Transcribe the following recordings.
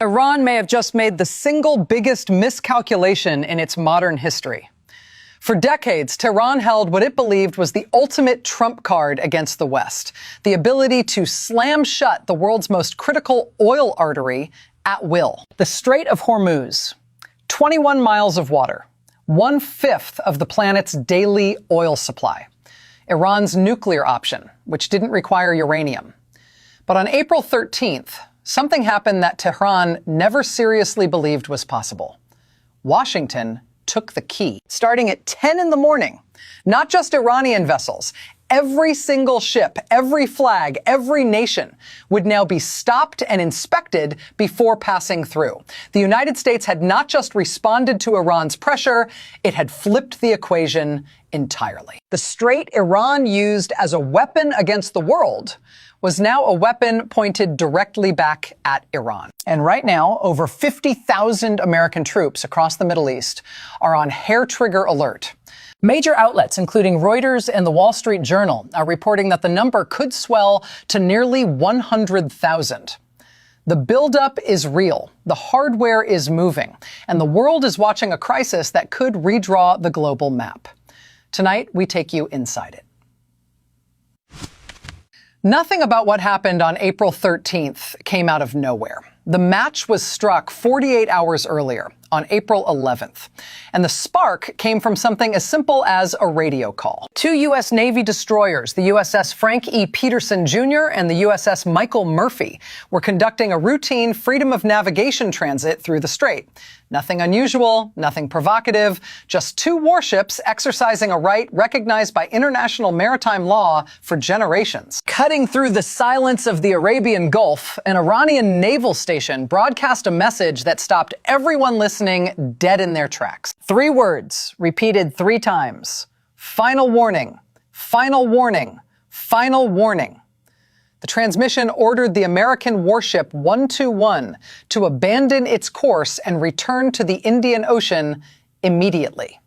Iran may have just made the single biggest miscalculation in its modern history. For decades, Tehran held what it believed was the ultimate trump card against the West, the ability to slam shut the world's most critical oil artery at will. The Strait of Hormuz, 21 miles of water, 1/5 of the planet's daily oil supply. Iran's nuclear option, which didn't require uranium. But on April 13th, something happened that Tehran never seriously believed was possible. Washington took the key. Starting at 10 in the morning, not just Iranian vessels, every single ship, every flag, every nation would now be stopped and inspected before passing through. The United States had not just responded to Iran's pressure, it had flipped the equation entirely. The strait Iran used as a weapon against the world was now a weapon pointed directly back at Iran. And right now, over 50,000 American troops across the Middle East are on hair-trigger alert. Major outlets, including Reuters and the Wall Street Journal, are reporting that the number could swell to nearly 100,000. The buildup is real, the hardware is moving, and the world is watching a crisis that could redraw the global map. Tonight, we take you inside it. Nothing about what happened on April 13th came out of nowhere. The match was struck 48 hours earlier, on April 11th. And the spark came from something as simple as a radio call. Two U.S. Navy destroyers, the USS Frank E. Peterson Jr. and the USS Michael Murphy, were conducting a routine freedom of navigation transit through the strait. Nothing unusual, nothing provocative, just two warships exercising a right recognized by international maritime law for generations. Cutting through the silence of the Arabian Gulf, an Iranian naval station broadcast a message that stopped everyone listening dead in their tracks. 3 words, repeated 3 times. Final warning, final warning, final warning. The transmission ordered the American warship 121 to abandon its course and return to the Indian Ocean immediately.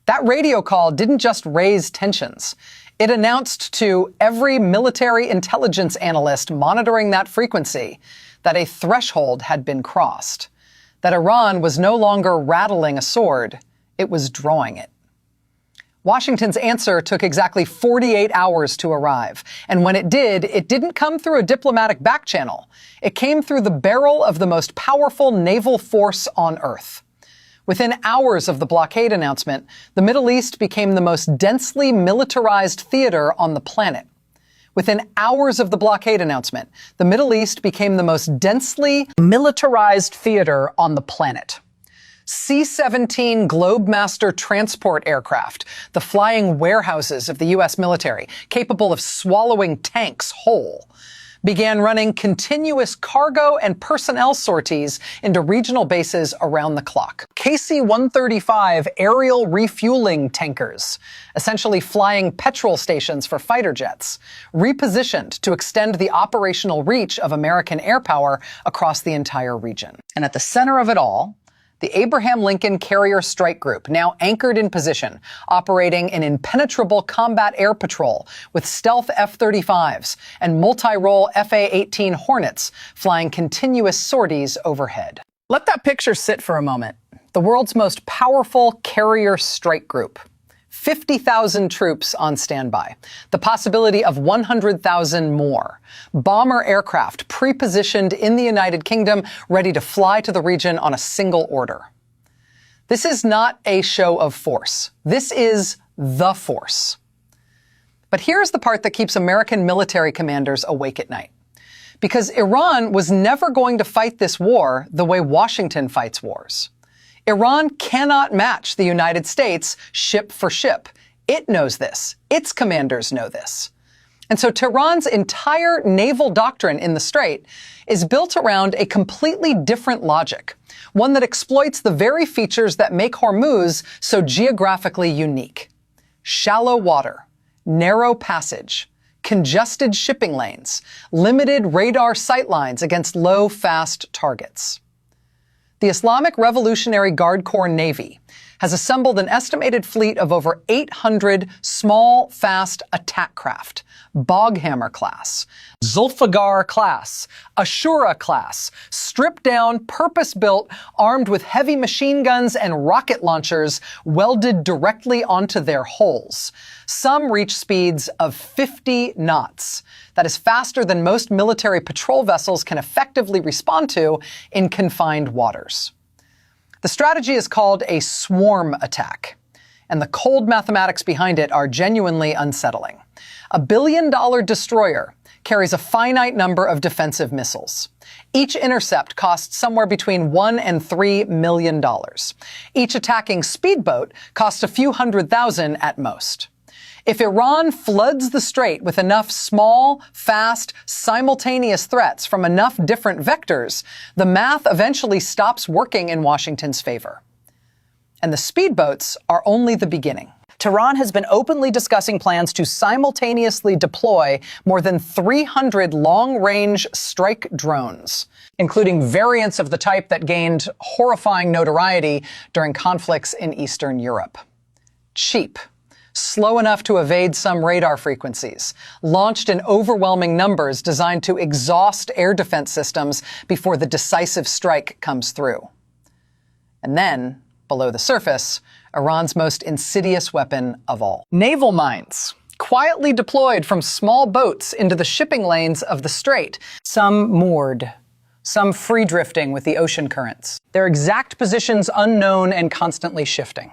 That radio call didn't just raise tensions. It announced to every military intelligence analyst monitoring that frequency that a threshold had been crossed, that Iran was no longer rattling a sword, it was drawing it. Washington's answer took exactly 48 hours to arrive. And when it didn't come through a diplomatic back channel. It came through the barrel of the most powerful naval force on Earth. Within hours of the blockade announcement, the Middle East became the most densely militarized theater on the planet. Within hours of the blockade announcement, the Middle East became the most densely militarized theater on the planet. C-17 Globemaster transport aircraft, the flying warehouses of the U.S. military, capable of swallowing tanks whole, began running continuous cargo and personnel sorties into regional bases around the clock. KC-135 aerial refueling tankers, essentially flying petrol stations for fighter jets, repositioned to extend the operational reach of American air power across the entire region. And at the center of it all, the Abraham Lincoln Carrier Strike Group, now anchored in position, operating an impenetrable combat air patrol with stealth F-35s and multi-role FA-18 Hornets flying continuous sorties overhead. Let that picture sit for a moment. The world's most powerful carrier strike group. 50,000 troops on standby. The possibility of 100,000 more. Bomber aircraft pre-positioned in the United Kingdom, ready to fly to the region on a single order. This is not a show of force. This is the force. But here's the part that keeps American military commanders awake at night. Because Iran was never going to fight this war the way Washington fights wars. Iran cannot match the United States ship for ship. It knows this. Its commanders know this. And so Tehran's entire naval doctrine in the Strait is built around a completely different logic, one that exploits the very features that make Hormuz so geographically unique. Shallow water, narrow passage, congested shipping lanes, limited radar sightlines against low, fast targets. The Islamic Revolutionary Guard Corps Navy has assembled an estimated fleet of over 800 small, fast attack craft, Boghammer class, Zulfiqar class, Ashura class, stripped down, purpose-built, armed with heavy machine guns and rocket launchers welded directly onto their hulls. Some reach speeds of 50 knots. That is faster than most military patrol vessels can effectively respond to in confined waters. The strategy is called a swarm attack, and the cold mathematics behind it are genuinely unsettling. A billion-dollar destroyer carries a finite number of defensive missiles. Each intercept costs somewhere between $1 and $3 million. Each attacking speedboat costs a few $100,000 at most. If Iran floods the strait with enough small, fast, simultaneous threats from enough different vectors, the math eventually stops working in Washington's favor. And the speedboats are only the beginning. Tehran has been openly discussing plans to simultaneously deploy more than 300 long-range strike drones, including variants of the type that gained horrifying notoriety during conflicts in Eastern Europe. Cheap, slow enough to evade some radar frequencies, launched in overwhelming numbers designed to exhaust air defense systems before the decisive strike comes through. And then, below the surface, Iran's most insidious weapon of all. Naval mines, quietly deployed from small boats into the shipping lanes of the strait, some moored, some free drifting with the ocean currents. Their exact positions unknown and constantly shifting.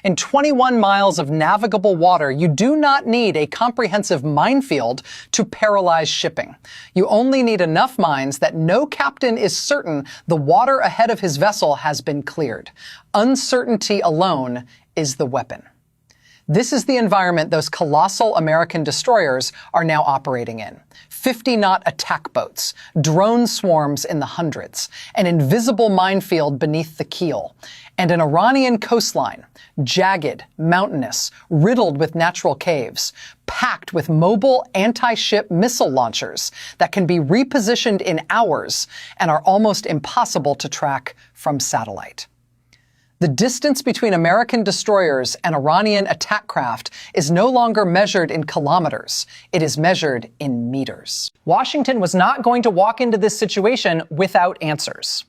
In 21 miles of navigable water, you do not need a comprehensive minefield to paralyze shipping. You only need enough mines that no captain is certain the water ahead of his vessel has been cleared. Uncertainty alone is the weapon. This is the environment those colossal American destroyers are now operating in. 50-knot attack boats, drone swarms in the hundreds, an invisible minefield beneath the keel, and an Iranian coastline, jagged, mountainous, riddled with natural caves, packed with mobile anti-ship missile launchers that can be repositioned in hours and are almost impossible to track from satellite. The distance between American destroyers and Iranian attack craft is no longer measured in kilometers. It is measured in meters. Washington was not going to walk into this situation without answers.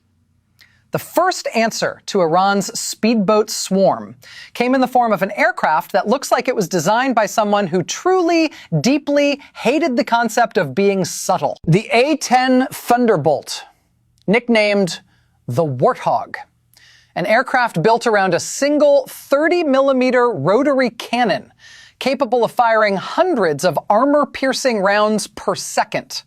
The first answer to Iran's speedboat swarm came in the form of an aircraft that looks like it was designed by someone who truly, deeply hated the concept of being subtle. The A-10 Thunderbolt, nicknamed the Warthog. An aircraft built around a single 30-millimeter rotary cannon, capable of firing hundreds of armor-piercing rounds per second.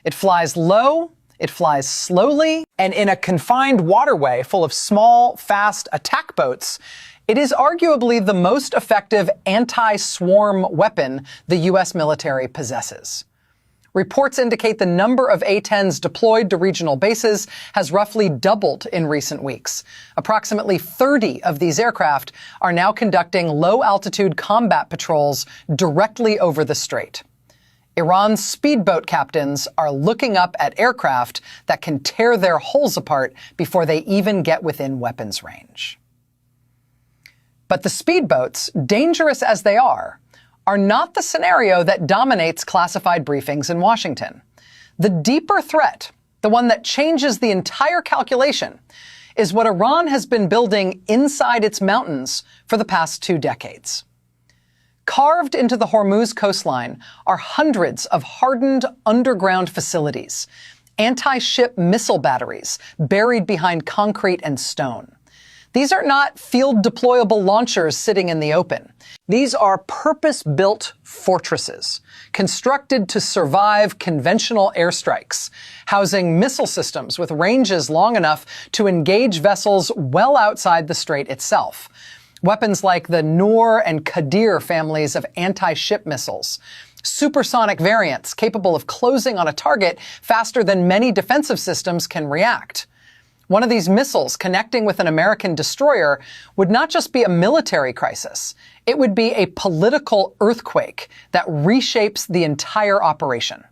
It flies low, it flies slowly, and in a confined waterway full of small, fast attack boats, it is arguably the most effective anti-swarm weapon the U.S. military possesses. Reports indicate the number of A-10s deployed to regional bases has roughly doubled in recent weeks. Approximately 30 of these aircraft are now conducting low-altitude combat patrols directly over the strait. Iran's speedboat captains are looking up at aircraft that can tear their hulls apart before they even get within weapons range. But the speedboats, dangerous as they are not the scenario that dominates classified briefings in Washington. The deeper threat, the one that changes the entire calculation, is what Iran has been building inside its mountains for the past 2 decades. Carved into the Hormuz coastline are hundreds of hardened underground facilities, anti-ship missile batteries buried behind concrete and stone. These are not field-deployable launchers sitting in the open. These are purpose-built fortresses, constructed to survive conventional airstrikes, housing missile systems with ranges long enough to engage vessels well outside the strait itself. Weapons like the Noor and Qadir families of anti-ship missiles, supersonic variants capable of closing on a target faster than many defensive systems can react. One of these missiles connecting with an American destroyer would not just be a military crisis. It would be a political earthquake that reshapes the entire operation.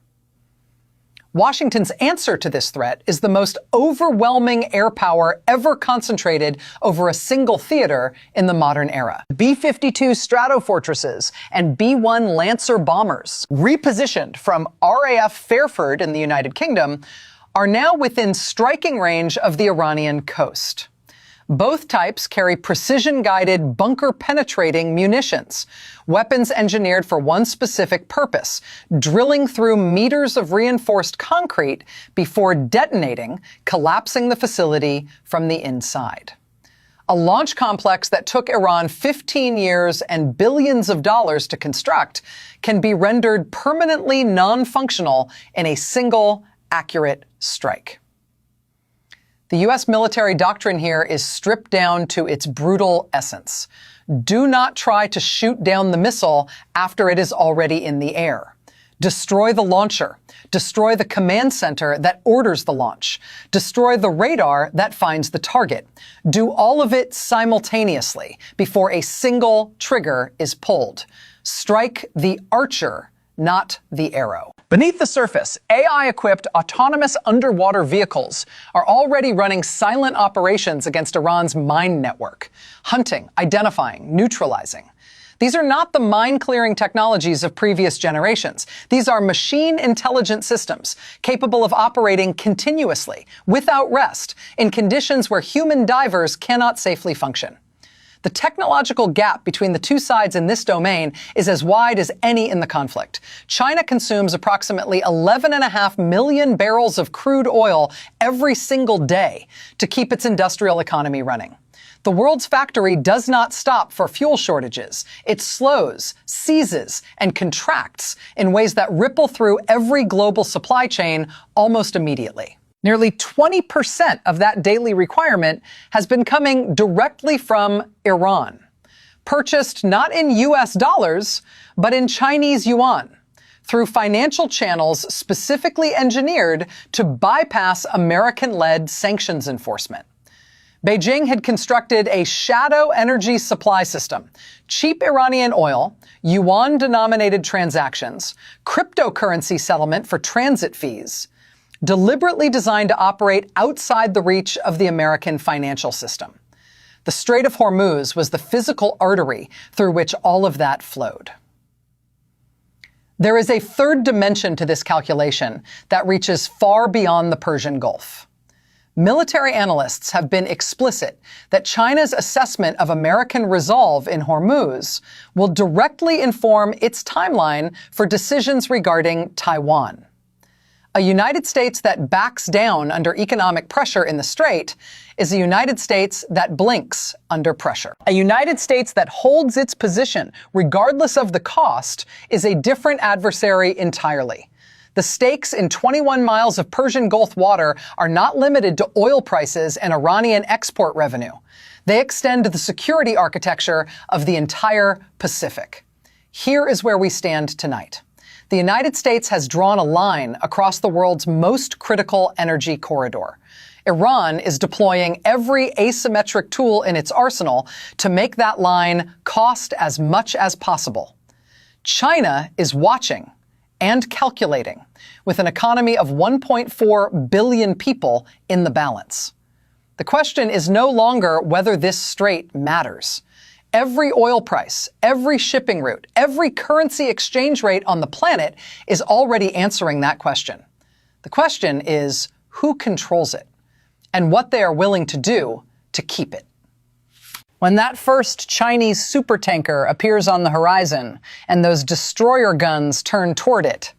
Washington's answer to this threat is the most overwhelming air power ever concentrated over a single theater in the modern era. B-52 Stratofortresses and B-1 Lancer bombers, repositioned from RAF Fairford in the United Kingdom, are now within striking range of the Iranian coast. Both types carry precision-guided, bunker-penetrating munitions, weapons engineered for one specific purpose, drilling through meters of reinforced concrete before detonating, collapsing the facility from the inside. A launch complex that took Iran 15 years and billions of dollars to construct can be rendered permanently non-functional in a single, accurate strike. The U.S. military doctrine here is stripped down to its brutal essence. Do not try to shoot down the missile after it is already in the air. Destroy the launcher. Destroy the command center that orders the launch. Destroy the radar that finds the target. Do all of it simultaneously before a single trigger is pulled. Strike the archer, not the arrow. Beneath the surface, AI-equipped autonomous underwater vehicles are already running silent operations against Iran's mine network, hunting, identifying, neutralizing. These are not the mine-clearing technologies of previous generations. These are machine intelligent systems capable of operating continuously, without rest, in conditions where human divers cannot safely function. The technological gap between the two sides in this domain is as wide as any in the conflict. China consumes approximately 11.5 million barrels of crude oil every single day to keep its industrial economy running. The world's factory does not stop for fuel shortages. It slows, seizes, and contracts in ways that ripple through every global supply chain almost immediately. Nearly 20% of that daily requirement has been coming directly from Iran, purchased not in US dollars, but in Chinese yuan, through financial channels specifically engineered to bypass American-led sanctions enforcement. Beijing had constructed a shadow energy supply system, cheap Iranian oil, yuan-denominated transactions, cryptocurrency settlement for transit fees, deliberately designed to operate outside the reach of the American financial system. The Strait of Hormuz was the physical artery through which all of that flowed. There is a third dimension to this calculation that reaches far beyond the Persian Gulf. Military analysts have been explicit that China's assessment of American resolve in Hormuz will directly inform its timeline for decisions regarding Taiwan. A United States that backs down under economic pressure in the Strait is a United States that blinks under pressure. A United States that holds its position, regardless of the cost, is a different adversary entirely. The stakes in 21 miles of Persian Gulf water are not limited to oil prices and Iranian export revenue. They extend to the security architecture of the entire Pacific. Here is where we stand tonight. The United States has drawn a line across the world's most critical energy corridor. Iran is deploying every asymmetric tool in its arsenal to make that line cost as much as possible. China is watching and calculating, with an economy of 1.4 billion people in the balance. The question is no longer whether this strait matters. Every oil price, every shipping route, every currency exchange rate on the planet is already answering that question. The question is who controls it and what they are willing to do to keep it. When that first Chinese supertanker appears on the horizon and those destroyer guns turn toward it,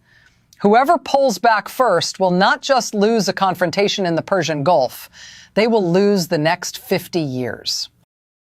whoever pulls back first will not just lose a confrontation in the Persian Gulf, they will lose the next 50 years.